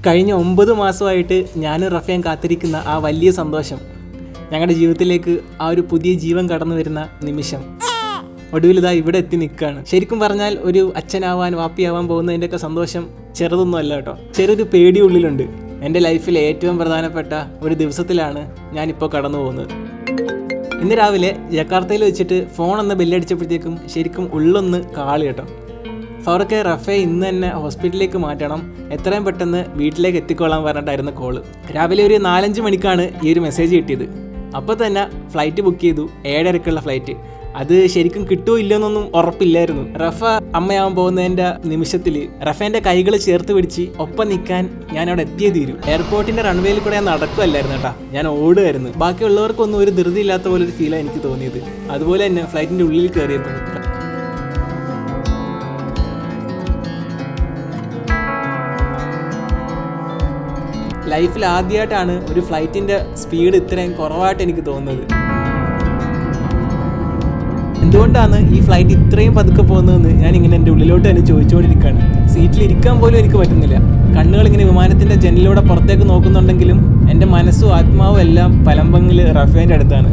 കഴിഞ്ഞ 9 മാസമായിട്ട് ഞാനും റഫയും കാത്തിരിക്കുന്ന ആ വലിയ സന്തോഷം, ഞങ്ങളുടെ ജീവിതത്തിലേക്ക് ആ ഒരു പുതിയ ജീവൻ കടന്നു വരുന്ന നിമിഷം ഒടുവിൽ ഇതാ ഇവിടെ എത്തി നിൽക്കുകയാണ്. ശരിക്കും പറഞ്ഞാൽ ഒരു അച്ഛനാവാൻ വാപ്പിയാവാൻ പോകുന്നതിൻ്റെയൊക്കെ സന്തോഷം ചെറുതൊന്നും അല്ല കേട്ടോ. ചെറിയൊരു പേടി ഉള്ളിലുണ്ട്. എൻ്റെ ലൈഫിലെ ഏറ്റവും പ്രധാനപ്പെട്ട ഒരു ദിവസത്തിലാണ് ഞാനിപ്പോൾ കടന്നു പോകുന്നത്. ഇന്ന് രാവിലെ ജക്കാർത്തയിൽ വെച്ചിട്ട് ഫോൺ ഒന്ന് ബെല്ലടിച്ചപ്പോഴത്തേക്കും ശരിക്കും ഉള്ളൊന്ന് കാളി കേട്ടോ. ഫൗറൊക്കെ റഫയെ ഇന്ന് തന്നെ ഹോസ്പിറ്റലിലേക്ക് മാറ്റണം, എത്രയും പെട്ടെന്ന് വീട്ടിലേക്ക് എത്തിക്കൊള്ളാൻ പറഞ്ഞിട്ടായിരുന്നു കോള്. രാവിലെ ഒരു 4-5 മണിക്കാണ് ഈ ഒരു മെസ്സേജ് കിട്ടിയത്. അപ്പോൾ തന്നെ ഫ്ലൈറ്റ് ബുക്ക് ചെയ്തു, 7:30 ഫ്ലൈറ്റ്. അത് ശരിക്കും കിട്ടുമോ ഇല്ലെന്നൊന്നും ഉറപ്പില്ലായിരുന്നു. റഫ അമ്മയാവാൻ പോകുന്നതിൻ്റെ നിമിഷത്തിൽ റഫേൻ്റെ കൈകൾ ചേർത്ത് പിടിച്ച് ഒപ്പം നിൽക്കാൻ ഞാൻ അവിടെ എത്തിയേ തീരും. എയർപോർട്ടിൻ്റെ റൺവേയിൽ കൂടെ ഞാൻ നടക്കുമല്ലായിരുന്നു കേട്ടോ, ഞാൻ ഓടുമായിരുന്നു. ബാക്കിയുള്ളവർക്കൊന്നും ഒരു ധൃതി ഇല്ലാത്ത പോലെ ഒരു ഫീലാണ് എനിക്ക് തോന്നിയത്. അതുപോലെ തന്നെ ഫ്ലൈറ്റിൻ്റെ ഉള്ളിൽ കയറിയപ്പോൾ ലൈഫിൽ ആദ്യമായിട്ടാണ് ഒരു ഫ്ലൈറ്റിൻ്റെ സ്പീഡ് ഇത്രയും കുറവായിട്ട് എനിക്ക് തോന്നുന്നത്. എന്തുകൊണ്ടാണ് ഈ ഫ്ലൈറ്റ് ഇത്രയും പതുക്കെ പോകുന്നതെന്ന് ഞാനിങ്ങനെ എൻ്റെ ഉള്ളിലോട്ട് തന്നെ ചോദിച്ചുകൊണ്ടിരിക്കുകയാണ്. സീറ്റിൽ ഇരിക്കാൻ പോലും എനിക്ക് പറ്റുന്നില്ല. കണ്ണുകളിങ്ങനെ വിമാനത്തിൻ്റെ ജനലിലൂടെ പുറത്തേക്ക് നോക്കുന്നുണ്ടെങ്കിലും എൻ്റെ മനസ്സും ആത്മാവും എല്ലാം പലമ്പങ്ങിൽ റഫേൻ്റെ അടുത്താണ്.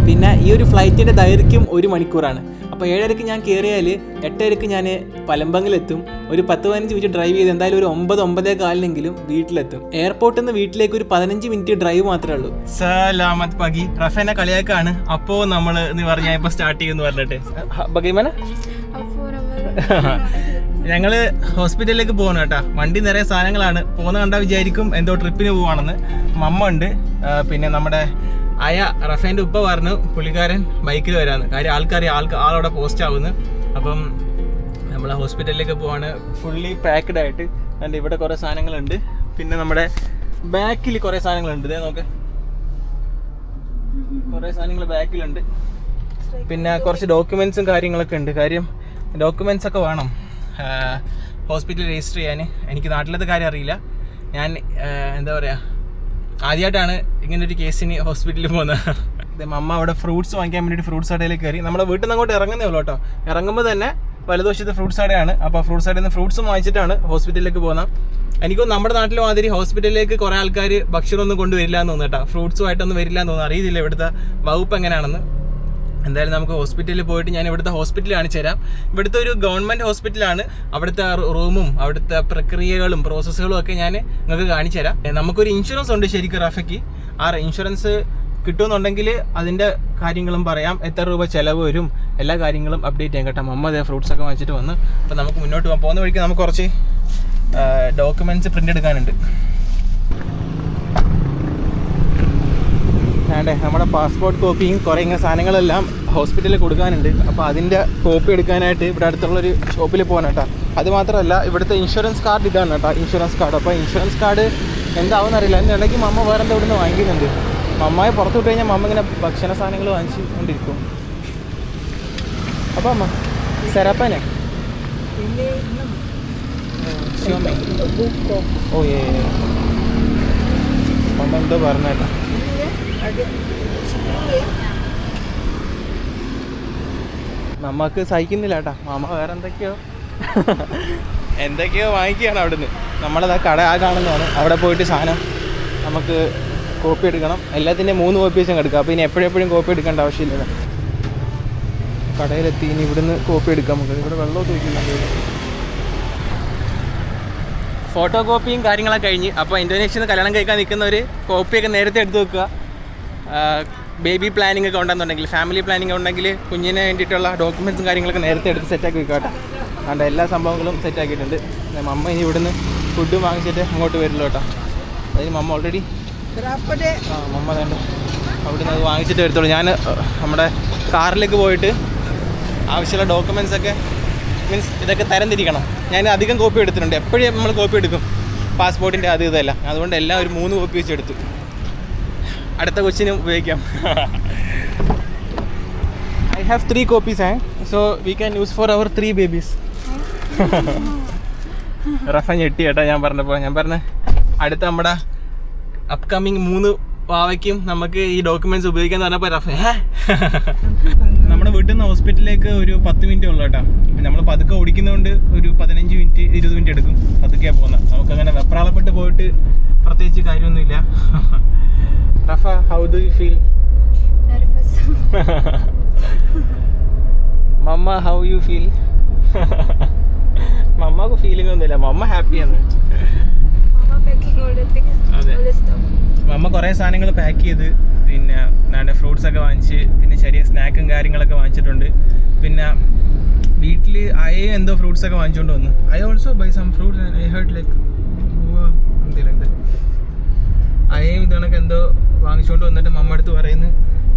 പിന്നെ ഈ ഒരു ഫ്ലൈറ്റിൻ്റെ ദൈർഘ്യം 1 മണിക്കൂറാണ്. അപ്പോൾ 7:30 ഞാൻ കയറിയാൽ 8:30 ഞാൻ പലമ്പങ്ങിലെത്തും. ഒരു 10-15 മിനിറ്റ് ഡ്രൈവ് ചെയ്ത് എന്തായാലും ഒരു 9-9:15 വീട്ടിലെത്തും. എയർപോർട്ടിൽ നിന്ന് വീട്ടിലേക്ക് ഒരു 15 മിനിറ്റ് ഡ്രൈവ് മാത്രമേ ഉള്ളൂ. സലാമത്ത് പകി റഫേനെ കളിയാക്കാണ്. അപ്പോൾ നമ്മൾ എന്ന് പറഞ്ഞാൽ ഇപ്പോൾ സ്റ്റാർട്ട് ചെയ്യുമെന്ന് പറഞ്ഞിട്ട് ബഗീമന ഞങ്ങൾ ഹോസ്പിറ്റലിലേക്ക് പോകണം കേട്ടോ. വണ്ടി നിറയെ സാധനങ്ങളാണ്. പോകുന്ന കണ്ടാൽ വിചാരിക്കും എന്തോ ട്രിപ്പിന് പോവാണെന്ന്. മമ്മ ഉണ്ട്, പിന്നെ നമ്മുടെ റഫേൻ്റെ ഉപ്പ പറഞ്ഞു പുള്ളിക്കാരൻ ബൈക്കിൽ വരാമെന്ന്. കാര്യം ആളവിടെ പോസ്റ്റ് ആവുന്നു. അപ്പം നമ്മൾ ഹോസ്പിറ്റലിലേക്ക് പോവാണ്. ഫുള്ളി പാക്ക്ഡ് ആയിട്ട്. അതിൻ്റെ ഇവിടെ കുറേ സാധനങ്ങളുണ്ട്. പിന്നെ നമ്മുടെ ബാക്കിൽ കുറേ സാധനങ്ങളുണ്ട്. ഇതേ നോക്ക്, കുറേ സാധനങ്ങൾ ബാക്കിലുണ്ട്. പിന്നെ കുറച്ച് ഡോക്യുമെൻറ്റ്സും കാര്യങ്ങളൊക്കെ ഉണ്ട്. കാര്യം ഡോക്യുമെൻറ്റ്സ് ഒക്കെ വേണം ഹോസ്പിറ്റലിൽ രജിസ്റ്റർ ചെയ്യാൻ. എനിക്ക് നാട്ടിലത്തെ കാര്യം അറിയില്ല. ഞാൻ എന്താ പറയുക, ആദ്യമായിട്ടാണ് ഇങ്ങനൊരു കേസിന് ഹോസ്പിറ്റലിൽ പോകുന്നത്. അമ്മ അവിടെ ഫ്രൂട്ട്സ് വാങ്ങിക്കാൻ വേണ്ടിയിട്ട് ഫ്രൂട്ട്സ് കടയിലേക്ക് കയറി. നമ്മുടെ വീട്ടിൽ നിന്ന് അങ്ങോട്ട് ഇറങ്ങുന്നേ ഉള്ളൂ കേട്ടോ. ഇറങ്ങുമ്പോൾ തന്നെ വലതുവശത്ത് ഫ്രൂട്ട്സ് കടയാണ്. അപ്പോൾ ഫ്രൂട്ട്സ് കടയിൽ നിന്ന് ഫ്രൂട്ട്സും വാങ്ങിച്ചിട്ടാണ് ഹോസ്പിറ്റലിലേക്ക് പോകുന്നത്. എനിക്കും നമ്മുടെ നാട്ടിൽ മാതിരി ഹോസ്പിറ്റലിലേക്ക് കുറേ ആൾക്കാർ ഭക്ഷണമൊന്നും കൊണ്ടുവരില്ല എന്ന് തോന്നുന്നു കേട്ടോ. ഫ്രൂട്ട്സുമായിട്ടൊന്നും വരില്ല എന്ന് തോന്നുന്നു. അറിയില്ല ഇവിടുത്തെ വകുപ്പ് എങ്ങനെയാണെന്ന്. എന്തായാലും നമുക്ക് ഹോസ്പിറ്റലിൽ പോയിട്ട് ഞാൻ ഇവിടുത്തെ ഹോസ്പിറ്റൽ കാണിച്ചു തരാം. ഇവിടുത്തെ ഒരു ഗവൺമെൻറ് ഹോസ്പിറ്റലാണ്. അവിടുത്തെ റൂമും അവിടുത്തെ പ്രക്രിയകളും പ്രോസസ്സുകളും ഒക്കെ ഞാൻ നിങ്ങൾക്ക് കാണിച്ചു തരാം. നമുക്കൊരു ഇൻഷുറൻസ് ഉണ്ട് ശരിക്കും റഫയ്ക്ക്. ആ ഇൻഷുറൻസ് കിട്ടുമെന്നുണ്ടെങ്കിൽ അതിൻ്റെ കാര്യങ്ങളും പറയാം, എത്ര രൂപ ചിലവ് വരും, എല്ലാ കാര്യങ്ങളും അപ്ഡേറ്റ് ചെയ്യാം കേട്ടോ. മമ്മ അതേ ഫ്രൂട്ട്സ് ഒക്കെ വാങ്ങിച്ചിട്ട് വന്ന്. അപ്പോൾ നമുക്ക് മുന്നോട്ട് പോകാം. പോകുന്ന വഴിക്ക് നമുക്ക് കുറച്ച് ഡോക്യുമെൻറ്റ്സ് പ്രിൻ്റ് എടുക്കാനുണ്ട്. വേണ്ടേ, നമ്മുടെ പാസ്പോർട്ട് കോപ്പിയും കുറേ ഇങ്ങനെ സാധനങ്ങളെല്ലാം ഹോസ്പിറ്റലിൽ കൊടുക്കാനുണ്ട്. അപ്പോൾ അതിൻ്റെ കോപ്പി എടുക്കാനായിട്ട് ഇവിടെ അടുത്തുള്ളൊരു ഷോപ്പിൽ പോകാൻ കേട്ടോ. അത് മാത്രമല്ല ഇവിടുത്തെ ഇൻഷുറൻസ് കാർഡ് ഇതാണ് കേട്ടോ, ഇൻഷുറൻസ് കാർഡ്. അപ്പോൾ ഇൻഷുറൻസ് കാർഡ് എന്താവുമെന്നറിയില്ല. അതിൻ്റെ ഇടയ്ക്ക് മമ്മ വേറെ എന്താ ഇവിടുന്ന് വാങ്ങിക്കുന്നുണ്ട്. മമ്മയെ പുറത്ത് വിട്ട് കഴിഞ്ഞാൽ മമ്മ ഇങ്ങനെ ഭക്ഷണ സാധനങ്ങൾ വാങ്ങിച്ചു കൊണ്ടിരിക്കും. അപ്പോൾ അമ്മ സെറപ്പനെ ഓ മമ്മ എന്തോ പറഞ്ഞേട്ടാ. നമ്മക്ക് സഹിക്കുന്നില്ല കേട്ടാ. മാമ വേറെ എന്തൊക്കെയോ വാങ്ങിക്കുകയാണ് അവിടുന്ന്. നമ്മളത് ആ കട കാണുന്നതാണ്. അവിടെ പോയിട്ട് സാധനം നമുക്ക് കോപ്പി എടുക്കണം. എല്ലാത്തിൻ്റെയും 3 കോപ്പി വെച്ചാൽ എടുക്കാം. അപ്പോൾ ഇനി എപ്പോഴെപ്പോഴും കോപ്പി എടുക്കേണ്ട ആവശ്യമില്ല. കടയിലെത്തി ഇനി ഇവിടുന്ന് കോപ്പി എടുക്കാം. നമുക്ക് ഇവിടെ വെള്ളമൊക്കെ വയ്ക്കുന്നുണ്ട്. ഫോട്ടോ കോപ്പിയും കാര്യങ്ങളൊക്കെ കഴിഞ്ഞ്. അപ്പോൾ ഇന്തോനേഷ്യയിൽ നിന്ന് കല്യാണം കഴിക്കാൻ നിൽക്കുന്നവർ കോപ്പിയൊക്കെ നേരത്തെ എടുത്ത് വെക്കുക. ബേബി പ്ലാനിങ് ഒക്കെ ഉണ്ടെന്നുണ്ടെങ്കിൽ, ഫാമിലി പ്ലാനിങ് ഉണ്ടെങ്കിൽ കുഞ്ഞിന് വേണ്ടിയിട്ടുള്ള ഡോക്യുമെൻറ്റ്സും കാര്യങ്ങളൊക്കെ നേരത്തെ എടുത്ത് സെറ്റാക്കി വെക്കാട്ടെ. അതുകൊണ്ട് എല്ലാ സംഭവങ്ങളും സെറ്റാക്കിയിട്ടുണ്ട്. മമ്മ ഇനി ഇവിടുന്ന് ഫുഡ് വാങ്ങിച്ചിട്ട് അങ്ങോട്ട് വരുള്ളൂ കേട്ടോ. അതിന് മമ്മ ഓൾറെഡി മമ്മ വേണ്ട അവിടുന്ന് അത് വാങ്ങിച്ചിട്ട് വരത്തുള്ളൂ. ഞാൻ നമ്മുടെ കാറിലേക്ക് പോയിട്ട് ആവശ്യമുള്ള ഡോക്യുമെൻറ്റ്സൊക്കെ മീൻസ് ഇതൊക്കെ തരംതിരിക്കണം. ഞാൻ അധികം കോപ്പി എടുത്തിട്ടുണ്ട്. എപ്പോഴും നമ്മൾ കോപ്പി എടുക്കും പാസ്പോർട്ടിൻ്റെ അത് ഇതല്ല. അതുകൊണ്ട് എല്ലാം ഒരു 3 കോപ്പി വെച്ച് എടുത്തു. അടുത്ത കൊച്ചിനും ഉപയോഗിക്കാം. I have 3 copies, so we can use for our 3 babies. Rafah ഞെട്ടി കേട്ടോ ഞാൻ പറഞ്ഞ അടുത്ത നമ്മുടെ അപ്കമ്മിങ് 3 പാവയ്ക്കും നമുക്ക് ഈ ഡോക്യുമെന്റ്സ് ഉപയോഗിക്കാന്ന് പറഞ്ഞപ്പോൾ റഫ നമ്മുടെ വീട്ടിൽ നിന്ന് ഹോസ്പിറ്റലിലേക്ക് ഒരു 10 മിനിറ്റ് ഉള്ളൂ കേട്ടോ. അപ്പം നമ്മൾ പതുക്കെ ഓടിക്കുന്നതുകൊണ്ട് ഒരു 15 മിനിറ്റ് 20 മിനിറ്റ് എടുക്കും. പതുക്കെയാണ് പോകുന്നത്. നമുക്കങ്ങനെ വെപ്രാളപ്പെട്ട് പോയിട്ട് പ്രത്യേകിച്ച് കാര്യമൊന്നുമില്ല. Rafa, how do you feel? Mamma, how you feel? മമ്മക്ക് ഫീലിംഗ് ഒന്നുമില്ല, മമ്മ ഹാപ്പിയാണ്. അതെ, മമ്മ കുറേ സാധനങ്ങൾ പാക്ക് ചെയ്ത്, പിന്നെ നല്ല ഫ്രൂട്ട്സ് ഒക്കെ വാങ്ങിച്ച്, പിന്നെ ചെറിയ സ്നാക്കും കാര്യങ്ങളൊക്കെ വാങ്ങിച്ചിട്ടുണ്ട്. പിന്നെ വീട്ടിൽ എന്തോ ഫ്രൂട്ട്സ് ഒക്കെ വാങ്ങിച്ചുകൊണ്ട് വന്നു. I also buy some fruits. I heard like എന്തെങ്കിലും ഇതണക്ക് എന്തോ വാങ്ങിച്ചുകൊണ്ട് വന്നിട്ട് മമ്മ അടുത്ത് പറയുന്നു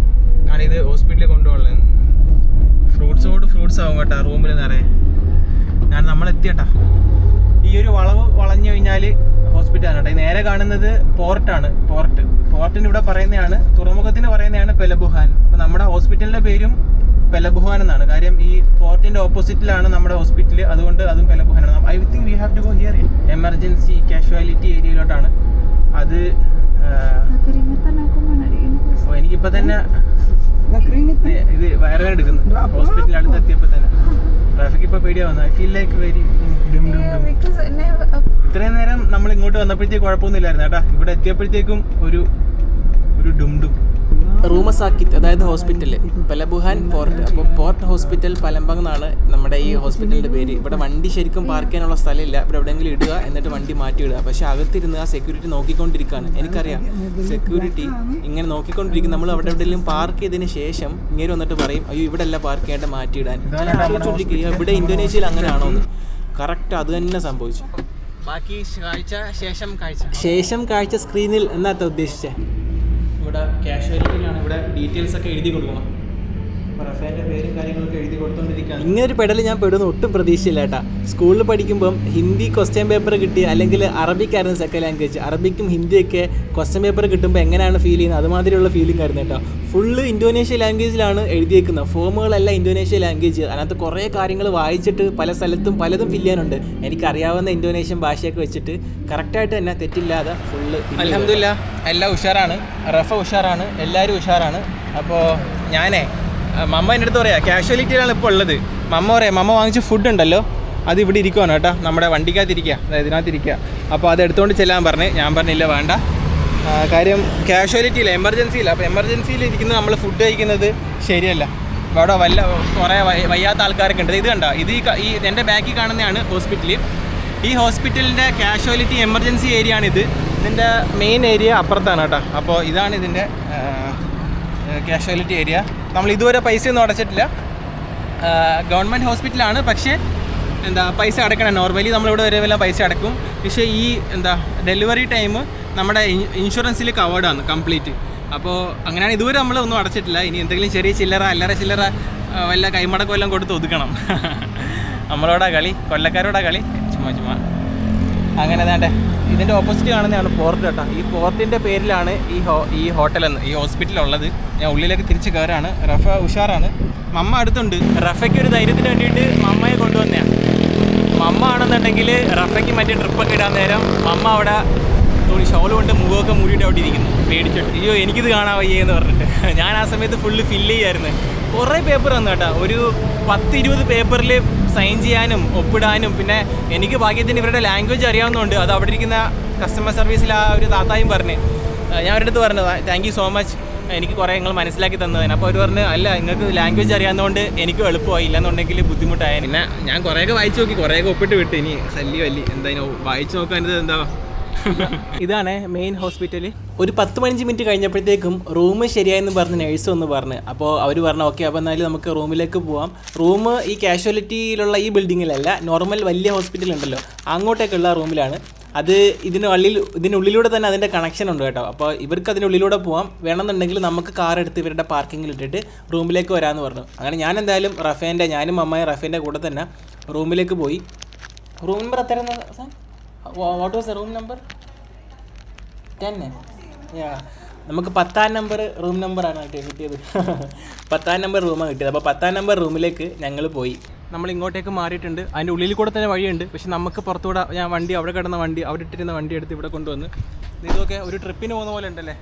ഞാനിത് ഹോസ്പിറ്റലിൽ കൊണ്ടുപോകണേന്ന്. ഫ്രൂട്ട്സോട് ഫ്രൂട്ട്സ് ആവും കേട്ടോ റൂമിൽ നിറയെ. നമ്മളെത്തിയട്ടാ. ഈ ഒരു വളഞ്ഞു കഴിഞ്ഞാൽ ഹോസ്പിറ്റലാണ് കേട്ടോ. ഈ നേരെ കാണുന്നത് പോർട്ടാണ്. പോർട്ടിന് ഇവിടെ പറയുന്നതാണ്, തുറമുഖത്തിന് പറയുന്നതാണ് പെലബുഹാൻ. അപ്പോൾ നമ്മുടെ ഹോസ്പിറ്റലിൻ്റെ പേരും പെലബുഹാൻ എന്നാണ്. കാര്യം ഈ പോർട്ടിൻ്റെ ഓപ്പോസിറ്റിലാണ് നമ്മുടെ ഹോസ്പിറ്റൽ, അതുകൊണ്ട് അതും പെലബുഹാനാണ്. I think we have to go here. Emergency casualty ഏരിയയിലോട്ടാണ് അത്. എനിക്കിപ്പോൾ തന്നെ ഇത് വയറുവേദന എടുക്കുന്നു. ഹോസ്പിറ്റലിൽ അടുത്തെത്തിയപ്പോൾ തന്നെ ട്രാഫിക് ഇപ്പോൾ പേടിയാവുന്നു. ഐ ഫീൽ ലൈക്ക് വെരി ഇത്രയും നേരം നമ്മൾ ഇങ്ങോട്ട് വന്നപ്പോഴത്തേക്ക് കുഴപ്പമൊന്നുമില്ലായിരുന്നു കേട്ടോ. ഇവിടെ എത്തിയപ്പോഴത്തേക്കും ഒരു ഡുംഡും. റൂമ സാക്കിത്ത്, അതായത് ഹോസ്പിറ്റല് പെലബുഹാൻ പോർട്ട്. അപ്പോൾ പോർട്ട് ഹോസ്പിറ്റൽ പലമ്പങ് എന്നാണ് നമ്മുടെ ഈ ഹോസ്പിറ്റലിൻ്റെ പേര്. ഇവിടെ വണ്ടി ശരിക്കും പാർക്ക് ചെയ്യാനുള്ള സ്ഥലമില്ല. ഇവിടെ എവിടെയെങ്കിലും ഇടുക, എന്നിട്ട് വണ്ടി മാറ്റിയിടുക. പക്ഷേ അകത്തിരുന്ന് ആ സെക്യൂരിറ്റി നോക്കിക്കൊണ്ടിരിക്കുകയാണ്. എനിക്കറിയാം സെക്യൂരിറ്റി ഇങ്ങനെ നോക്കിക്കൊണ്ടിരിക്കും. നമ്മൾ അവിടെ എവിടെയെങ്കിലും പാർക്ക് ചെയ്തതിന് ശേഷം ഇങ്ങനെ വന്നിട്ട് പറയും, അയ്യോ ഇവിടെ അല്ല പാർക്ക് ചെയ്യേണ്ട, മാറ്റിയിടാൻ. ചോദിച്ചോണ്ടിരിക്കുക ഇവിടെ ഇന്തോനേഷ്യയിൽ അങ്ങനെയാണോ എന്ന്. കറക്റ്റ് അത് തന്നെ സംഭവിച്ചു. ബാക്കി ശേഷം കാഴ്ച സ്ക്രീനിൽ എന്നാ ഉദ്ദേശിച്ചേ? ഇവിടെ കാഷ്വാലിറ്റിയിലാണ്. ഇവിടെ ഡീറ്റെയിൽസ് ഒക്കെ എഴുതി കൊടുക്കണം. റഫേൻ്റെ പേരും കാര്യങ്ങളൊക്കെ എഴുതി കൊടുത്തോണ്ടിരിക്കുകയാണ്. ഇങ്ങനൊരു പെടൽ ഞാൻ പെടുന്ന ഒട്ടും പ്രതീക്ഷയില്ല കേട്ടാ. സ്കൂളിൽ പഠിക്കുമ്പം ഹിന്ദി ക്വസ്റ്റ്യൻ പേപ്പർ കിട്ടി, അല്ലെങ്കിൽ അറബിക്കായിരുന്നു സെക്കൻഡ് ലാംഗ്വേജ്. അറബിക്കും ഹിന്ദിയൊക്കെ ക്വസ്റ്റ്യൻ പേപ്പർ കിട്ടുമ്പോൾ എങ്ങനെയാണ് ഫീൽ ചെയ്യുന്നത്, അതുമാതിരിയുള്ള ഫീലിംഗ് ആയിരുന്നു കേട്ടോ. ഫുള്ള് ഇന്തോനേഷ്യ ലാംഗ്വേജിലാണ് എഴുതിയേക്കുന്നത്. ഫോമുകളെല്ലാം ഇന്തോനേഷ്യ ലാംഗ്വേജ്. അതിനകത്ത് കുറേ കാര്യങ്ങൾ വായിച്ചിട്ട് പല സ്ഥലത്തും പലതും ഫില്ല് ചെയ്യാനുണ്ട്. എനിക്കറിയാവുന്ന ഇന്തോനേഷ്യൻ ഭാഷയൊക്കെ വെച്ചിട്ട് കറക്റ്റായിട്ട് തന്നെ തെറ്റില്ലാതെ ഫുള്ള്. അൽഹംദുലില്ലാ എല്ലാം ഉഷാറാണ്. റഫ ഉഷാറാണ്, എല്ലാവരും ഉഷാറാണ്. അപ്പോൾ മമ്മ എൻ്റെ അടുത്ത് പറയാം കാഷ്വാലിറ്റിയിലാണ് ഇപ്പോൾ ഉള്ളത്. മമ്മ പറയാം മമ്മ വാങ്ങിച്ച ഫുഡ് ഉണ്ടല്ലോ അത് ഇവിടെ ഇരിക്കുവാണ് കേട്ടോ, നമ്മുടെ വണ്ടിക്കകത്തിരിക്കുക, അതായത് ഇതിനകത്തിരിക്കുക. അപ്പോൾ അത് എടുത്തുകൊണ്ട് ചെല്ലാൻ പറഞ്ഞ് ഞാൻ പറഞ്ഞില്ല വേണ്ട, കാര്യം കാഷ്വാലിറ്റിയില്ല, എമർജൻസിയില്ല. അപ്പോൾ എമർജൻസിയിൽ ഇരിക്കുന്നത് നമ്മൾ ഫുഡ് കഴിക്കുന്നത് ശരിയല്ല. അവിടെ കുറേ വയ്യാത്ത ആൾക്കാരൊക്കെ ഉണ്ട്. ഇത് കണ്ടോ, ഈ എൻ്റെ ബാക്കിൽ കാണുന്നതാണ് ഹോസ്പിറ്റൽ. ഈ ഹോസ്പിറ്റലിൻ്റെ കാഷ്വാലിറ്റി എമർജൻസി ഏരിയ ആണിത്. ഇതിൻ്റെ മെയിൻ ഏരിയ അപ്പുറത്താണ് കേട്ടോ. അപ്പോൾ ഇതാണ് ഇതിൻ്റെ കാഷ്വാലിറ്റി ഏരിയ. നമ്മൾ ഇതുവരെ പൈസയൊന്നും അടച്ചിട്ടില്ല. ഗവൺമെൻറ് ഹോസ്പിറ്റലാണ്, പക്ഷേ പൈസ അടയ്ക്കണം. നോർമലി നമ്മളിവിടെ വരെല്ലാം പൈസ അടക്കും. പക്ഷേ ഈ ഡെലിവറി ടൈം നമ്മുടെ ഇൻഷുറൻസിൽ കവേർഡാണ് കംപ്ലീറ്റ്. അപ്പോൾ അങ്ങനെയാണ് ഇതുവരെ നമ്മളൊന്നും അടച്ചിട്ടില്ല. ഇനി എന്തെങ്കിലും ചെറിയ ചില്ലറ വല്ല കൈമടക്കം എല്ലാം കൊടുത്ത് ഒതുക്കണം. നമ്മളോടാ കളി, കൊല്ലക്കാരോടാ കളി, ചുമ്മാ അങ്ങനെ വേണ്ടേ. ഇതിൻ്റെ ഓപ്പോസിറ്റ് കാണുന്നതാണ് പോർട്ട് കേട്ടോ. ഈ പോർട്ടിൻ്റെ പേരിലാണ് ഈ ഹോട്ടലെന്ന്, ഈ ഹോസ്പിറ്റലുള്ളത്. ഞാൻ ഉള്ളിലേക്ക് തിരിച്ച് കയറാണ്. റഫ ഉഷാറാണ്, മമ്മ അടുത്തുണ്ട്. റഫയ്ക്ക് ഒരു ധൈര്യത്തിന് വേണ്ടിയിട്ട് മമ്മയെ കൊണ്ടുവന്നതാണ്. മമ്മ ആണെന്നുണ്ടെങ്കിൽ റഫയ്ക്ക് മറ്റേ ട്രിപ്പൊക്കെ ഇടാൻ നേരം മമ്മ അവിടെ ഷോൾ കൊണ്ട് മുഖമൊക്കെ മൂടിയിട്ട് അവിടെ ഇരിക്കുന്നു പേടിച്ചിട്ട്. അയ്യോ എനിക്കിത് കാണാൻ വയ്യേ എന്ന് പറഞ്ഞിട്ട്. ഞാൻ ആ സമയത്ത് ഫുള്ള് ഫില്ല് ചെയ്യായിരുന്നു. കുറേ പേപ്പർ വന്നു കേട്ടോ. ഒരു 10-20 പേപ്പറിൽ സൈൻ ചെയ്യാനും ഒപ്പിടാനും. പിന്നെ എനിക്ക് ഭാഗ്യത്തിന് ഇവരുടെ ലാംഗ്വേജ് അറിയാവുന്നതുകൊണ്ട് അത് അവിടെ ഇരിക്കുന്ന കസ്റ്റമർ സർവീസിൽ ആ ഒരു താത്തായും പറഞ്ഞ്, ഞാൻ അവരുടെ അടുത്ത് പറഞ്ഞത് താങ്ക് യു സോ മച്ച്, എനിക്ക് കുറേ നിങ്ങൾ മനസ്സിലാക്കി തന്നതിന്. അപ്പോൾ അവർ പറഞ്ഞ് അല്ല നിങ്ങൾക്ക് ലാംഗ്വേജ് അറിയാവുന്നതുകൊണ്ട് എനിക്ക് എളുപ്പമായി, ഇല്ലെന്നുണ്ടെങ്കിൽ ബുദ്ധിമുട്ടായ. പിന്നെ ഞാൻ കുറേയൊക്കെ വായിച്ച് നോക്കി, കുറേയൊക്കെ ഒപ്പിട്ട് വിട്ട്. ഇനി വല്ലി എന്താ വായിച്ച് നോക്കാൻ എന്താ. ഇതാണ് മെയിൻ ഹോസ്പിറ്റൽ. ഒരു 10-15 മിനിറ്റ് കഴിഞ്ഞപ്പോഴത്തേക്കും റൂം ശരിയായെന്ന് പറഞ്ഞ് നേഴ്സ് ഒന്ന് പറഞ്ഞ്. അപ്പോൾ അവർ പറഞ്ഞു ഓക്കെ, അപ്പോൾ എന്നാലും നമുക്ക് റൂമിലേക്ക് പോവാം. റൂം ഈ കാഷ്വാലിറ്റിയിലുള്ള ഈ ബിൽഡിങ്ങിലല്ല, നോർമൽ വലിയ ഹോസ്പിറ്റൽ ഉണ്ടല്ലോ അങ്ങോട്ടേക്കുള്ള റൂമിലാണ്. അത് ഇതിനുള്ളിലൂടെ തന്നെ അതിൻ്റെ കണക്ഷൻ ഉണ്ട് കേട്ടോ. അപ്പോൾ ഇവർക്ക് അതിനുള്ളിലൂടെ പോകാം. വേണമെന്നുണ്ടെങ്കിൽ നമുക്ക് കാർ എടുത്ത് ഇവരുടെ പാർക്കിങ്ങിൽ ഇട്ടിട്ട് റൂമിലേക്ക് വരാമെന്ന് പറഞ്ഞു. അങ്ങനെ ഞാൻ എന്തായാലും ഞാനും അമ്മയും റഫേൻ്റെ കൂടെ തന്നെ റൂമിലേക്ക് പോയി. റൂം നമ്പർ എത്ര? What was the room number? 10. നമുക്ക് 10-ാം നമ്പർ റൂം നമ്പറാണ് കിട്ടിയത്. 10-ാം നമ്പർ റൂമാണ് കിട്ടിയത്. അപ്പോൾ 10-ാം നമ്പർ റൂമിലേക്ക് ഞങ്ങൾ പോയി. നമ്മൾ ഇങ്ങോട്ടേക്ക് മാറിയിട്ടുണ്ട്. അതിൻ്റെ ഉള്ളിൽ കൂടെ തന്നെ വഴിയുണ്ട്. പക്ഷെ നമുക്ക് പുറത്തുകൂടെ ഞാൻ അവിടെ കിടന്ന വണ്ടി, അവിടെ ഇട്ടിരുന്ന വണ്ടി എടുത്ത് ഇവിടെ കൊണ്ടുവന്ന്. ഇതൊക്കെ ഒരു ട്രിപ്പിന് പോകുന്ന പോലെ ഉണ്ടല്ലേ,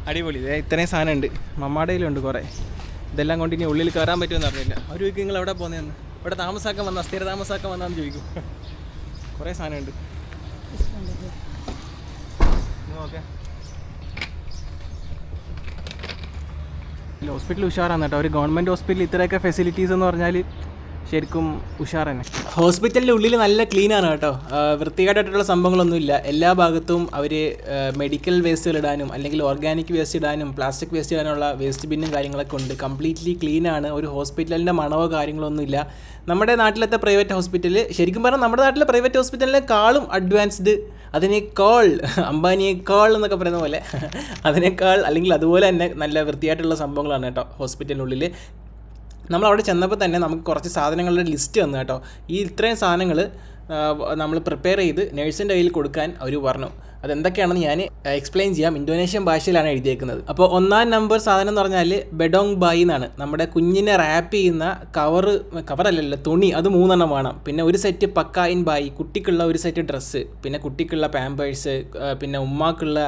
അടിപൊളി. ഇത്രയും സാധനം ഉണ്ട്. മമ്മാടയിലുണ്ട് കുറേ. ഇതെല്ലാം കൊണ്ട് ഇനി ഉള്ളിൽ കയറാൻ പറ്റുമെന്ന് അറിയില്ല. അവർ ചോദിക്കും നിങ്ങൾ എവിടെ പോകുന്നതെന്ന്. ഇവിടെ താമസാക്കാൻ വന്നാൽ സ്ഥിര താമസാക്കാൻ വന്നാന്ന് ചോദിക്കും. കുറേ സാധനമുണ്ട്. ഓക്കെ, ഹോസ്പിറ്റൽ ഉഷാറാണ് കേട്ടോ. ഒരു ഗവൺമെൻറ് ഹോസ്പിറ്റൽ ഇത്രയൊക്കെ ഫെസിലിറ്റീസ് എന്ന് പറഞ്ഞാൽ ശരിക്കും ഉഷാർ തന്നെ. ഹോസ്പിറ്റലിൻ്റെ ഉള്ളിൽ നല്ല ക്ലീനാണ് കേട്ടോ. വൃത്തികേടായിട്ടുള്ള സംഭവങ്ങളൊന്നുമില്ല. എല്ലാ ഭാഗത്തും അവർ മെഡിക്കൽ വേസ്റ്റുകൾ ഇടാനും അല്ലെങ്കിൽ ഓർഗാനിക് വേസ്റ്റ് ഇടാനും പ്ലാസ്റ്റിക് വേസ്റ്റ് ഇടാനുള്ള വേസ്റ്റ് ബിന്നും കാര്യങ്ങളൊക്കെ ഉണ്ട്. കംപ്ലീറ്റ്ലി ക്ലീനാണ്. ഒരു ഹോസ്പിറ്റലിൻ്റെ മണവോ കാര്യങ്ങളൊന്നുമില്ല. നമ്മുടെ നാട്ടിലത്തെ പ്രൈവറ്റ് ഹോസ്പിറ്റൽ ശരിക്കും പറഞ്ഞാൽ നമ്മുടെ നാട്ടിലെ പ്രൈവറ്റ് ഹോസ്പിറ്റലിനെക്കാളും അഡ്വാൻസ്ഡ്, അതിനേക്കാൾ അംബാനിയേക്കാൾ എന്നൊക്കെ പറയുന്ന പോലെ അതിനേക്കാൾ അല്ലെങ്കിൽ അതുപോലെ തന്നെ നല്ല വൃത്തിയായിട്ടുള്ള സംഭവങ്ങളാണ് കേട്ടോ ഹോസ്പിറ്റലിനുള്ളിൽ. നമ്മളവിടെ ചെന്നപ്പോൾ തന്നെ നമുക്ക് കുറച്ച് സാധനങ്ങളുടെ ലിസ്റ്റ് വന്നു കേട്ടോ. ഈ ഇത്രയും സാധനങ്ങൾ നമ്മൾ പ്രിപ്പയർ ചെയ്ത് നേഴ്സിൻ്റെ കയ്യിൽ കൊടുക്കാൻ അവർ പറഞ്ഞു. അതെന്തൊക്കെയാണെന്ന് ഞാൻ എക്സ്പ്ലെയിൻ ചെയ്യാം. ഇന്തോനേഷ്യൻ ഭാഷയിലാണ് എഴുതിയേക്കുന്നത്. അപ്പോൾ 1ാം നമ്പർ സാധനം എന്ന് പറഞ്ഞാൽ ബെഡോങ് ബായി എന്നാണ്. നമ്മുടെ കുഞ്ഞിനെ റാപ്പ് ചെയ്യുന്ന കവറല്ലല്ലോ തുണി, അത് 3 എണ്ണം വേണം. പിന്നെ ഒരു സെറ്റ് പക്കായിൻ ബായി, കുട്ടിക്കുള്ള ഒരു സെറ്റ് ഡ്രസ്സ്, പിന്നെ കുട്ടിക്കുള്ള പാമ്പേഴ്സ്, പിന്നെ ഉമ്മാക്കുള്ള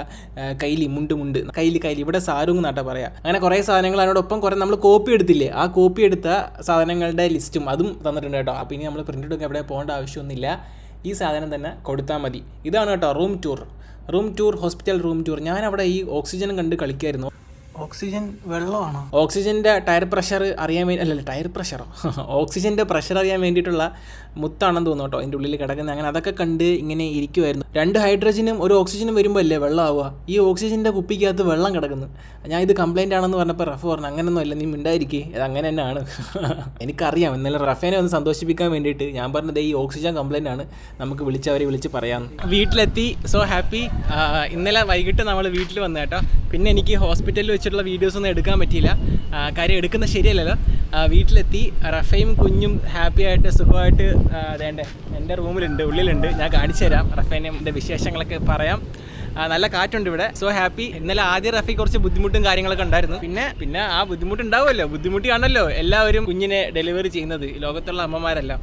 കൈലി മുണ്ട് കൈലി ഇവിടെ സാരുങ് എന്നാട്ടാ പറയാം. അങ്ങനെ കുറേ സാധനങ്ങൾ അതിനോടൊപ്പം കുറേ നമ്മൾ കോപ്പി എടുത്തില്ലേ, ആ കോപ്പി എടുത്ത സാധനങ്ങളുടെ ലിസ്റ്റും അതും തന്നിട്ടുണ്ട് കേട്ടോ. അപ്പോൾ ഇനി നമ്മൾ പ്രിൻ്റ് എടുക്കാൻ എവിടെ പോകേണ്ട ആവശ്യമൊന്നുമില്ല. ഈ സാധനം തന്നെ കൊടുത്താൽ മതി. ഇതാണ് കേട്ടോ room tour, hospital room tour. ഞാനവിടെ ഈ ഓക്സിജൻ കണ്ട് കളിക്കായിരുന്നു. ഓക്സിജൻ വെള്ളമാണോ? ഓക്സിജൻ്റെ ടയർ പ്രഷർ അറിയാൻ വേണ്ടി ഓക്സിജൻ്റെ പ്രഷർ അറിയാൻ വേണ്ടിയിട്ടുള്ള മുത്താണെന്ന് തോന്നുന്നു കേട്ടോ അതിൻ്റെ ഉള്ളിൽ കിടക്കുന്നത്. അങ്ങനെ അതൊക്കെ കണ്ട് ഇങ്ങനെ ഇരിക്കുമായിരുന്നു. 2 ഹൈഡ്രജനും ഒരു ഓക്സിജനും വരുമ്പോൾ അല്ലേ വെള്ളം ആവുക. ഈ ഓക്സിജൻ്റെ കുപ്പിക്കകത്ത് വെള്ളം കിടക്കുന്നു. ഞാൻ ഇത് കംപ്ലൈൻ്റ് ആണെന്ന് പറഞ്ഞപ്പോൾ റഫ് പറഞ്ഞു അങ്ങനെയൊന്നും അല്ല, നീ മിണ്ടായിരിക്കേ, അത് അങ്ങനെ തന്നെയാണ്. എനിക്കറിയാം. ഇന്നലെ റഫേനെ ഒന്ന് സന്തോഷിപ്പിക്കാൻ വേണ്ടിയിട്ട് ഞാൻ പറഞ്ഞത് ഈ ഓക്സിജൻ കംപ്ലൈൻ്റ് ആണ്, നമുക്ക് വിളിച്ചവരെ വിളിച്ച് പറയാമെന്ന്. വീട്ടിലെത്തി, സോ ഹാപ്പി. ഇന്നലെ വൈകിട്ട് നമ്മൾ വീട്ടിൽ വന്നു കേട്ടോ. പിന്നെ എനിക്ക് ഹോസ്പിറ്റലിൽ വെച്ചിട്ടുള്ള വീഡിയോസൊന്നും എടുക്കാൻ പറ്റിയില്ല. കാര്യം എടുക്കുന്നത് ശരിയല്ലല്ലോ. വീട്ടിലെത്തി, റഫയും കുഞ്ഞും ഹാപ്പി ആയിട്ട് സുഖമായിട്ട് അതേണ്ടേ എൻ്റെ ഉള്ളിലുണ്ട്. ഞാൻ കാണിച്ചു തരാം, റഫേൻ്റെ വിശേഷങ്ങളൊക്കെ പറയാം. നല്ല കാറ്റുണ്ട് ഇവിടെ, സോ ഹാപ്പി. ഇന്നലെ ആദ്യം റഫി കുറച്ച് ബുദ്ധിമുട്ടും കാര്യങ്ങളൊക്കെ ഉണ്ടായിരുന്നു. പിന്നെ ആ ബുദ്ധിമുട്ടുണ്ടാവുമല്ലോ, ബുദ്ധിമുട്ടിയാണല്ലോ എല്ലാവരും കുഞ്ഞിനെ ഡെലിവറി ചെയ്യുന്നത്, ലോകത്തുള്ള അമ്മമാരെല്ലാം.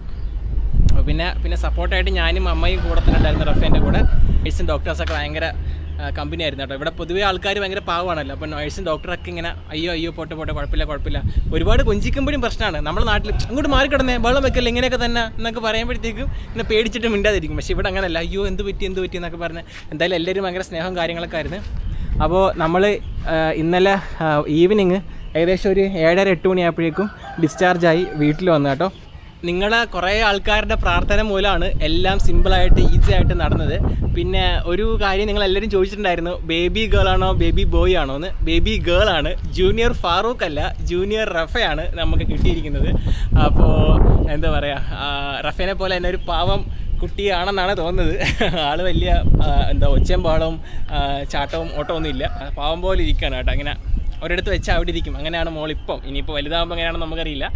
പിന്നെ സപ്പോർട്ടായിട്ട് ഞാനും അമ്മയും കൂടെ തന്നെ ഉണ്ടായിരുന്നു. റഫേൻ്റെ കൂടെ നേഴ്സും ഡോക്ടേഴ്സൊക്കെ ഭയങ്കര കമ്പനി ആയിരുന്നു കേട്ടോ. ഇവിടെ പൊതുവേ ആൾക്കാർ ഭയങ്കര പാവമാണല്ലോ. അപ്പോൾ നേഴ്സും ഡോക്ടറൊക്കെ ഇങ്ങനെ അയ്യോ പോട്ടെ കുഴപ്പമില്ല. ഒരുപാട് കൊഞ്ചിക്കുമ്പോഴും പ്രശ്നമാണ്. നമ്മുടെ നാട്ടിൽ അങ്ങോട്ട് മാറിക്കിടന്നേ, വെള്ളം വെക്കല്ലേ, ഇങ്ങനെയൊക്കെ തന്നെ എന്നൊക്കെ പറയുമ്പോഴത്തേക്കും ഇങ്ങനെ പേടിച്ചിട്ട് മിണ്ടാതിരിക്കും. പക്ഷേ ഇവിടെ അങ്ങനെയല്ല, അയ്യോ എന്ത് പറ്റി എന്നൊക്കെ പറഞ്ഞ് എന്തായാലും എല്ലാവരും ഭയങ്കര സ്നേഹവും കാര്യങ്ങളൊക്കെ ആയിരുന്നു. അപ്പോൾ നമ്മൾ ഇന്നലെ ഈവനിങ് ഏകദേശം ഒരു 7:30-8 മണിയായപ്പോഴേക്കും ഡിസ്ചാർജായി വീട്ടിൽ വന്നു കേട്ടോ. നിങ്ങളെ കുറേ ആൾക്കാരുടെ പ്രാർത്ഥന മൂലമാണ് എല്ലാം സിമ്പിളായിട്ട് ഈസി ആയിട്ട് നടന്നത്. പിന്നെ ഒരു കാര്യം നിങ്ങളെല്ലാവരും ചോദിച്ചിട്ടുണ്ടായിരുന്നു, ബേബി ഗേൾ ആണോ ബേബി ബോയ് ആണോ എന്ന്. ബേബി ഗേൾ ആണ്. ജൂനിയർ ഫാറൂഖ് അല്ല, ജൂനിയർ റഫയാണ് നമുക്ക് കിട്ടിയിരിക്കുന്നത്. അപ്പോൾ എന്താ പറയുക, റഫേനെ പോലെ തന്നെ ഒരു പാവം കുട്ടിയാണെന്നാണ് തോന്നുന്നത്. ആൾ വലിയ ഒച്ചയും പാടവും ചാട്ടവും ഓട്ടമൊന്നും ഇല്ല, പാവം പോലെ ഇരിക്കുകയാണ് കേട്ടോ. അങ്ങനെ ഒരിടത്ത് വെച്ചാൽ അവിടെ ഇരിക്കും. അങ്ങനെയാണ് മോളിപ്പം. ഇനിയിപ്പോൾ വലുതാകുമ്പോൾ എങ്ങനെയാണെന്ന് നമുക്കറിയില്ല.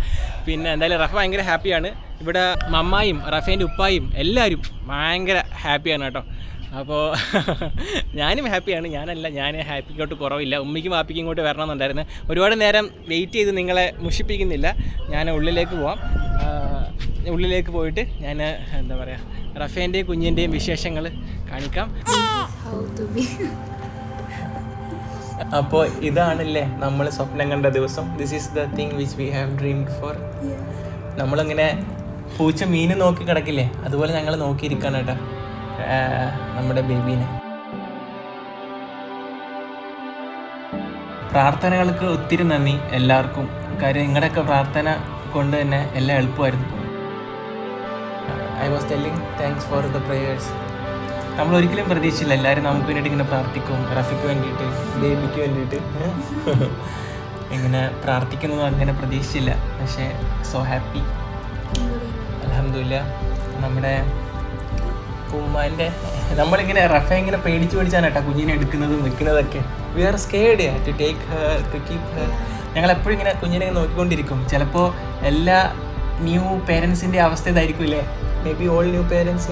പിന്നെ എന്തായാലും റഫ ഭയങ്കര ഹാപ്പിയാണ്. ഇവിടെ മമ്മായും റഫേൻ്റെ ഉപ്പായും എല്ലാവരും ഭയങ്കര ഹാപ്പിയാണ് കേട്ടോ. അപ്പോൾ ഞാനും ഹാപ്പിയാണ്. ഞാൻ ഹാപ്പിക്കോട്ട് കുറവില്ല. ഉമ്മയ്ക്കും വാപ്പിക്കും ഇങ്ങോട്ട് വരണമെന്നുണ്ടായിരുന്നു. ഒരുപാട് നേരം വെയിറ്റ് ചെയ്ത് നിങ്ങളെ മുഷിപ്പിക്കുന്നില്ല. ഞാൻ ഉള്ളിലേക്ക് പോവാം. ഉള്ളിലേക്ക് പോയിട്ട് ഞാൻ എന്താ പറയുക, റഫേൻ്റെയും കുഞ്ഞിൻ്റെയും വിശേഷങ്ങൾ കാണിക്കാം. അപ്പോൾ ഇതാണല്ലേ നമ്മൾ സ്വപ്നം കണ്ട ദിവസം. This is the thing which we have dreamed for. നമ്മളിങ്ങനെ പൂച്ച മീന് നോക്കി കിടക്കില്ലേ, അതുപോലെ ഞങ്ങൾ നോക്കിയിരിക്കുകയാണ് കേട്ടോ നമ്മുടെ ബേബീനെ. പ്രാർത്ഥനകൾക്ക് ഒത്തിരി നന്ദി എല്ലാവർക്കും. കാര്യം നിങ്ങളുടെയൊക്കെ പ്രാർത്ഥന കൊണ്ട് തന്നെ എല്ലാം എളുപ്പമായിരുന്നു. I was telling thanks for the prayers. നമ്മളൊരിക്കലും പ്രതീക്ഷിച്ചില്ല എല്ലാവരും നമുക്ക് വേണ്ടിയിട്ട് ഇങ്ങനെ പ്രാർത്ഥിക്കും. റഫിക്ക് വേണ്ടിയിട്ട്, ബേബിക്ക് വേണ്ടിയിട്ട് ഇങ്ങനെ പ്രാർത്ഥിക്കുന്നത് അങ്ങനെ പ്രതീക്ഷിച്ചില്ല. പക്ഷേ സോ ഹാപ്പി, അൽഹംദുലില്ലാ. നമ്മുടെ ഉമ്മാൻ്റെ നമ്മളിങ്ങനെ റഫ ഇങ്ങനെ പേടിച്ചാണ് കേട്ടോ കുഞ്ഞിനെ എടുക്കുന്നതും വെക്കുന്നതൊക്കെ. We are scared to take her, to keep her. ഞങ്ങളെപ്പോഴും ഇങ്ങനെ കുഞ്ഞിനെ നോക്കിക്കൊണ്ടിരിക്കും. ചിലപ്പോൾ എല്ലാ ന്യൂ പേരൻസിൻ്റെ അവസ്ഥ ഇതായിരിക്കും ഇല്ലേ. May be all new parents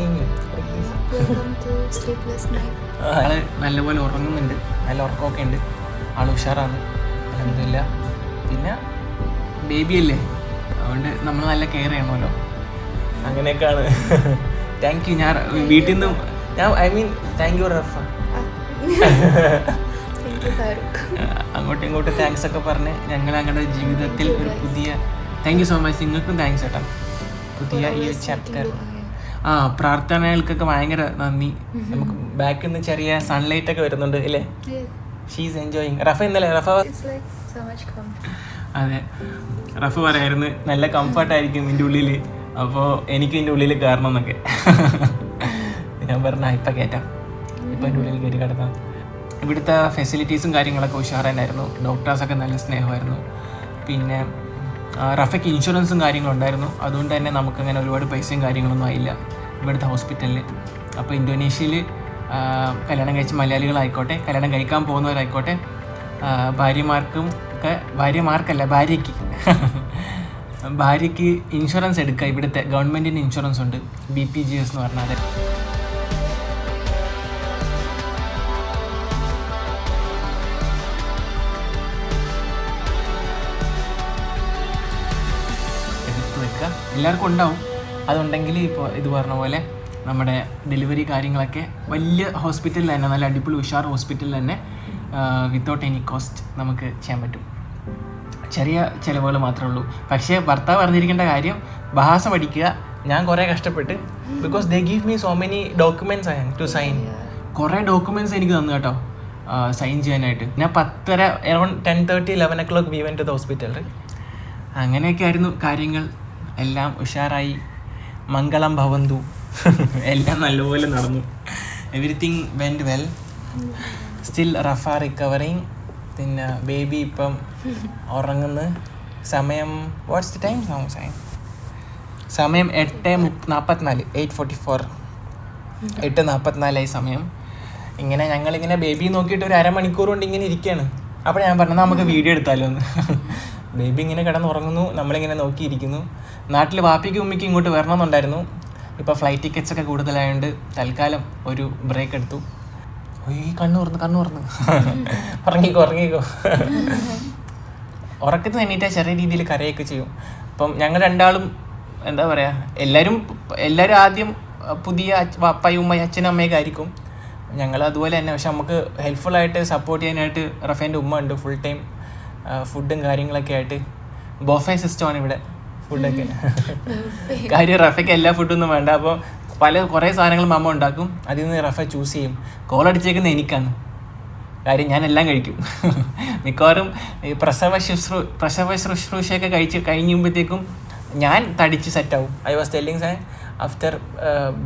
ആള് നല്ലപോലെ ഉറങ്ങുന്നുണ്ട്, നല്ല ഉറക്കമൊക്കെ ഉണ്ട്, ആൾ ഉഷാറാണ് അൽഹംദുലില്ലാ. പിന്നെ ബേബി അല്ലേ, അതുകൊണ്ട് നമ്മൾ നല്ല കെയർ ചെയ്യണമല്ലോ. അങ്ങനെയൊക്കെയാണ്. Thank you. ഞാൻ വീട്ടിൽ നിന്നും താങ്ക് യു റഫ. അങ്ങോട്ടും ഇങ്ങോട്ടും താങ്ക്സ് ഒക്കെ പറഞ്ഞ് ഞങ്ങൾ ഞങ്ങളുടെ ജീവിതത്തിൽ ഒരു പുതിയ താങ്ക് യു സോ മച്ച്. നിങ്ങൾക്കും താങ്ക്സ് ചേട്ടാ. പുതിയ ഈ ചാപ്റ്റർ പ്രാർത്ഥനകൾക്കൊക്കെ ഭയങ്കര നന്ദി. നമുക്ക് ബാക്കിൽ നിന്ന് ചെറിയ സൺലൈറ്റ് ഒക്കെ വരുന്നുണ്ട് അല്ലേ? She's enjoying. റഫ ഇന്നലെ അതെ റഫ പറയായിരുന്നു നല്ല കംഫർട്ടായിരിക്കും ഇതിൻ്റെ ഉള്ളിൽ, അപ്പോൾ എനിക്ക് ഇതിൻ്റെ ഉള്ളിൽ കയറണം എന്നൊക്കെ. ഞാൻ പറഞ്ഞ ഇപ്പം കയറ്റാം, ഇപ്പം എൻ്റെ ഉള്ളിൽ കയറി കിടക്കാം. ഇവിടുത്തെ ഫെസിലിറ്റീസും കാര്യങ്ങളൊക്കെ ഉഷാറായിരുന്നു. ഡോക്ടേഴ്സൊക്കെ നല്ല സ്നേഹമായിരുന്നു. പിന്നെ റഫയ്ക്ക് ഇൻഷുറൻസും കാര്യങ്ങളുണ്ടായിരുന്നു. അതുകൊണ്ട് തന്നെ നമുക്കങ്ങനെ ഒരുപാട് പൈസയും കാര്യങ്ങളൊന്നും ആയില്ല ഇവിടുത്തെ ഹോസ്പിറ്റലിൽ. അപ്പോൾ ഇന്തോനേഷ്യയിൽ കല്യാണം കഴിച്ച മലയാളികളായിക്കോട്ടെ, കല്യാണം കഴിക്കാൻ പോകുന്നവരായിക്കോട്ടെ, ഭാര്യയ്ക്ക് ഇൻഷുറൻസ് എടുക്കുക. ഇവിടുത്തെ ഗവൺമെൻറ്റിൻ്റെ ഇൻഷുറൻസ് ഉണ്ട്, BPJS എന്ന് പറഞ്ഞാൽ. അതെ എടുത്ത് വെക്കുക, എല്ലാവർക്കും ഉണ്ടാവും. അതുണ്ടെങ്കിൽ ഇപ്പോൾ ഇത് പറഞ്ഞ പോലെ നമ്മുടെ ഡെലിവറി കാര്യങ്ങളൊക്കെ വലിയ ഹോസ്പിറ്റലിൽ തന്നെ, നല്ല അടിപൊളി ഉഷാർ ഹോസ്പിറ്റലിൽ തന്നെ വിത്തൗട്ട് എനി കോസ്റ്റ് നമുക്ക് ചെയ്യാൻ പറ്റും. ചെറിയ ചിലവുകൾ മാത്രമേ ഉള്ളൂ. പക്ഷേ ഭർത്താവ് അറിഞ്ഞിരിക്കേണ്ട കാര്യം, ഭാഷ പഠിക്കുക. ഞാൻ കുറേ കഷ്ടപ്പെട്ട്, because they give me so many documents to sign. കുറേ ഡോക്യുമെൻറ്റ്സ് എനിക്ക് തന്നു കേട്ടോ സൈൻ ചെയ്യാനായിട്ട്. ഞാൻ 10:30 around 10:30 11 o'clock we went to the hospital. അങ്ങനെയൊക്കെ ആയിരുന്നു കാര്യങ്ങൾ. എല്ലാം ഉഷാറായി, മംഗളം ഭവന്തു. എല്ലാം നല്ലപോലെ നടന്നു. Everything went well. സ്റ്റിൽ റഫ റിക്കവറിങ്. പിന്നെ ബേബി ഇപ്പം ഉറങ്ങുന്നു. സമയം വാട്ട്സ് ദി ടൈം? സമയം 8:44, 8:44, 8:44 സമയം. ഇങ്ങനെ ഞങ്ങളിങ്ങനെ ബേബി നോക്കിയിട്ട് ഒരു അരമണിക്കൂർ കൊണ്ട് ഇങ്ങനെ ഇരിക്കുകയാണ്. അപ്പോൾ ഞാൻ പറഞ്ഞു നമുക്ക് വീഡിയോ എടുത്താലോ എന്ന്. ബേബി ഇങ്ങനെ കിടന്നുറങ്ങുന്നു, നമ്മളിങ്ങനെ നോക്കിയിരിക്കുന്നു. നാട്ടിൽ വാപ്പിക്കും ഉമ്മിക്കും ഇങ്ങോട്ട് വരണമെന്നുണ്ടായിരുന്നു. ഇപ്പോൾ ഫ്ലൈറ്റ് ടിക്കറ്റ്സ് ഒക്കെ കൂടുതലായതുകൊണ്ട് തൽക്കാലം ഒരു ബ്രേക്ക് എടുത്തു. കണ്ണു തുറന്ന് ഉറങ്ങിക്കോ. ഉറക്കത്തിൽ എണ്ണീറ്റാൽ ചെറിയ രീതിയിൽ കരയൊക്കെ ചെയ്യും. അപ്പം ഞങ്ങൾ രണ്ടാളും എന്താ പറയുക, എല്ലാവരും ആദ്യം പുതിയ അപ്പായും ഉമ്മയും അച്ഛനും അമ്മയൊക്കെ ആയിരിക്കും. ഞങ്ങൾ അതുപോലെ തന്നെ. പക്ഷെ നമുക്ക് ഹെൽപ്ഫുള്ളായിട്ട് സപ്പോർട്ട് ചെയ്യാനായിട്ട് റഫേൻ്റെ ഉമ്മ ഉണ്ട്. ഫുൾ ടൈം ഫുഡും കാര്യങ്ങളൊക്കെ ആയിട്ട് ബൊഫേ സിസ്റ്റമാണ് ഇവിടെ ഫുഡൊക്കെ. കാര്യം റഫയ്ക്ക് എല്ലാ ഫുഡൊന്നും വേണ്ട. അപ്പോൾ കുറേ സാധനങ്ങൾ മമ്മ ഉണ്ടാക്കും. അതിൽ നിന്ന് റഫ ചൂസ് ചെയ്യും. കോളടിച്ചേക്കുന്ന എനിക്കാണ്. കാര്യം ഞാൻ എല്ലാം കഴിക്കും. മിക്കവാറും ഈ പ്രസവ ശുശ്രൂഷയൊക്കെ കഴിയുമ്പോഴത്തേക്കും ഞാൻ തടിച്ച് സെറ്റാവും. I was telling after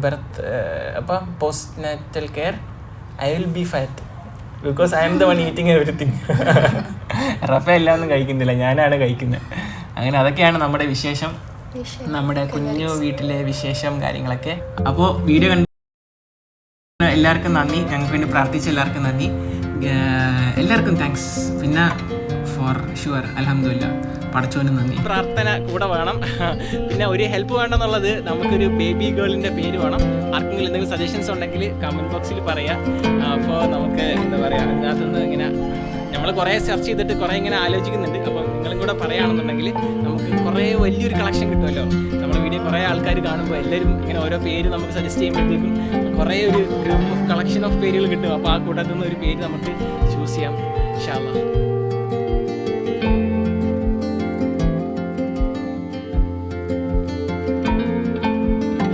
birth, അപ്പം postnatal care I will be fat because I am the one eating everything. Rafa എല്ലാം ഒന്നും കഴിക്കുന്നില്ല, ഞാനാണ് കഴിക്കുന്നത്. അങ്ങനെ അതൊക്കെയാണ് നമ്മുടെ വിശേഷം, നമ്മുടെ കുഞ്ഞു വീട്ടിലെ വിശേഷം കാര്യങ്ങളൊക്കെ. അപ്പോൾ വീഡിയോ കണ്ട എല്ലാവർക്കും നന്ദി. ഞങ്ങൾക്ക് വേണ്ടി പ്രാർത്ഥിച്ച എല്ലാവർക്കും നന്ദി. എല്ലാവർക്കും താങ്ക്സ്. പിന്നെ ഫോർ ഷുവർ അൽഹംദുലില്ലാ പടച്ചോനും നന്ദി. പ്രാർത്ഥന കൂടെ വേണം. പിന്നെ ഒരു ഹെൽപ്പ് വേണ്ടെന്നുള്ളത്, നമുക്കൊരു ബേബി ഗേളിൻ്റെ പേര് വേണം. ആർക്കെങ്കിലും എന്തെങ്കിലും സജഷൻസ് ഉണ്ടെങ്കിൽ കമൻറ്റ് ബോക്സിൽ പറയാം. അപ്പോൾ നമുക്ക് എന്താ പറയുക, അതിനകത്തുനിന്ന് ഇങ്ങനെ നമ്മൾ കുറേ സെർച്ച് ചെയ്തിട്ട് കുറേ ഇങ്ങനെ ആലോചിക്കുന്നുണ്ട്. അപ്പോൾ നിങ്ങളും കൂടെ പറയുകയാണെന്നുണ്ടെങ്കിൽ നമുക്ക് കുറേ വലിയൊരു കളക്ഷൻ കിട്ടുമല്ലോ. നമ്മുടെ വീഡിയോ കുറേ ആൾക്കാർ കാണുമ്പോൾ എല്ലാവരും ഇങ്ങനെ ഓരോ പേര് നമുക്ക് സജസ്റ്റ് ചെയ്യുമ്പോഴത്തേക്കും കുറേ ഒരു ഗ്രൂപ്പ് ഓഫ് കളക്ഷൻ ഓഫ് പേരുകൾ കിട്ടും. അപ്പോൾ ആ കൂട്ടത്തിൽ നിന്ന് ഒരു പേര് നമുക്ക് ചൂസ് ചെയ്യാം ഇൻഷാ അല്ലാഹ്.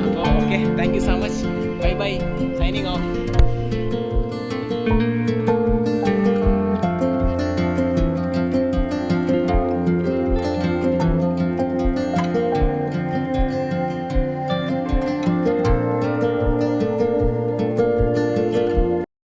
അപ്പോൾ okay, thank you so much. Bye bye, signing off.